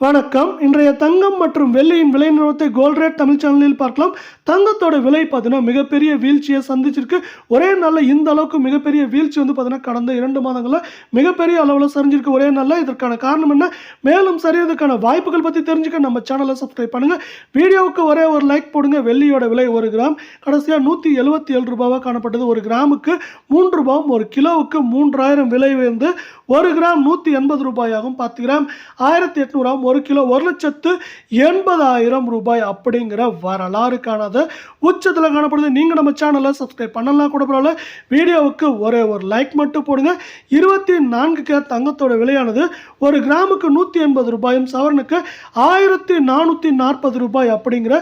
வணக்கம். இன்றைய தங்கம் மற்றும் வெள்ளியின் விலை நிலவரத்தை கோல்ட் ரேட் தமிழ் சேனலில் பார்க்கலாம். தங்கத்தோட விலை பார்த்தீங்கன்னா மிகப்பெரிய வீழ்ச்சியை சந்திச்சிருக்கு. ஒரே நாளில் இந்த அளவுக்கு மிகப்பெரிய வீழ்ச்சி வந்து பார்த்தீங்கன்னா கடந்த 2 மாதங்களில் மிகப்பெரிய அளவில் சரிஞ்சிருக்கு ஒரே நாளில். இதற்கான காரணம் என்ன, மேலும் சரியதுக்கான வாய்ப்புகள் பற்றி தெரிஞ்சுக்க நம்ம சேனலை சப்ஸ்கிரைப் பண்ணுங்கள். வீடியோவுக்கு ஒரே ஒரு லைக் போடுங்க. வெள்ளியோட விலை 1 கிராம் கடைசியாக 177 ரூபாவாக காணப்பட்டது. 1 கிராமுக்கு 3 ரூபாயும் 1 கிலோவுக்கு 3000 விலை உயர்ந்து 1 கிராம் 180 ரூபாயாகும். 10 கிராம் 1800 1 கிலோ 1,80,000 ரூபாய் அப்படிங்கிற வரலாறு காணாத உச்சத்தில் காணப்படுது. நீங்கள் நம்ம சேனலை சப்ஸ்கிரைப் பண்ணலாம் கூட பரவாயில்ல. வீடியோவுக்கு ஒரே ஒரு லைக் மட்டும் போடுங்க. 24 கேரட் தங்கத்தோட விலையானது 1 கிராமுக்கு 180 ரூபாயும் சவரனுக்கு 1440 ரூபாய் அப்படிங்கிற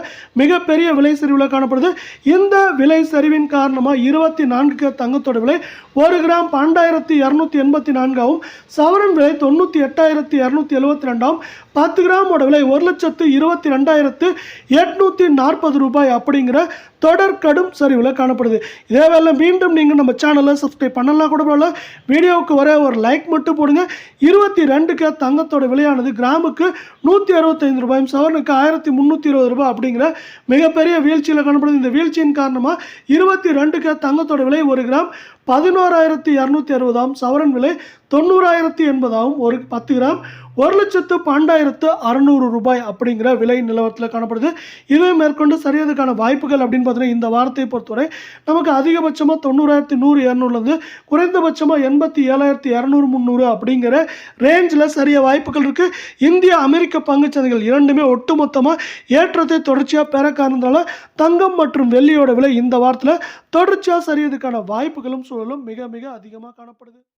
மிகப்பெரிய விலை சரிவில் காணப்படுது. இந்த விலை சரிவின் காரணமாக 24 கேரட் தங்கத்தோட விலை 1 கிராம் 12,284 ஆகும். சவரன் விலை 98,272 ஆகும். 10 கிராமோட விலை 1,22,840 ரூபாய் அப்படிங்கிற தொடர் கடும் சரிவில் காணப்படுது. இதே வேலை மீண்டும் நீங்கள் நம்ம சேனலை சப்ஸ்கிரைப் பண்ணலாம் கூட பரவாயில்ல. வீடியோவுக்கு ஒரே ஒரு லைக் மட்டும் போடுங்க. 22 கேரட் தங்கத்தோட விலையானது கிராமுக்கு 165 ரூபாயும் சவரனுக்கு 1,320 ரூபாய் அப்படிங்கிற மிகப்பெரிய வீழ்ச்சியில் காணப்படுது. இந்த வீழ்ச்சியின் காரணமாக 22 கேரட் தங்கத்தோட விலை 1 கிராம் 11,260 சவரன் விலை 90,080 ஒரு 10 கிராம் 1,12,600 ரூபாய் அப்படிங்கிற விலை நிலவரத்தில் காணப்படுது. இதை மேற்கொண்டு சரியதுக்கான வாய்ப்புகள் அப்படின்னு பார்த்தீங்கன்னா இந்த வாரத்தை பொறுத்தவரை நமக்கு அதிகபட்சமாக 90,100 200 குறைந்தபட்சமாக 87,200 300 அப்படிங்கிற ரேஞ்சில் சரிய வாய்ப்புகள் இருக்குது. இந்திய அமெரிக்க பங்குச்சந்தைகள் இரண்டுமே ஒட்டுமொத்தமாக ஏற்றத்தை தொடர்ச்சியாக பெற காரணத்தால் தங்கம் மற்றும் வெள்ளியோட விலை இந்த வாரத்தில் தொடர்ச்சியாக சரியதுக்கான வாய்ப்புகளும் சூழலும் மிக மிக அதிகமாக காணப்படுது.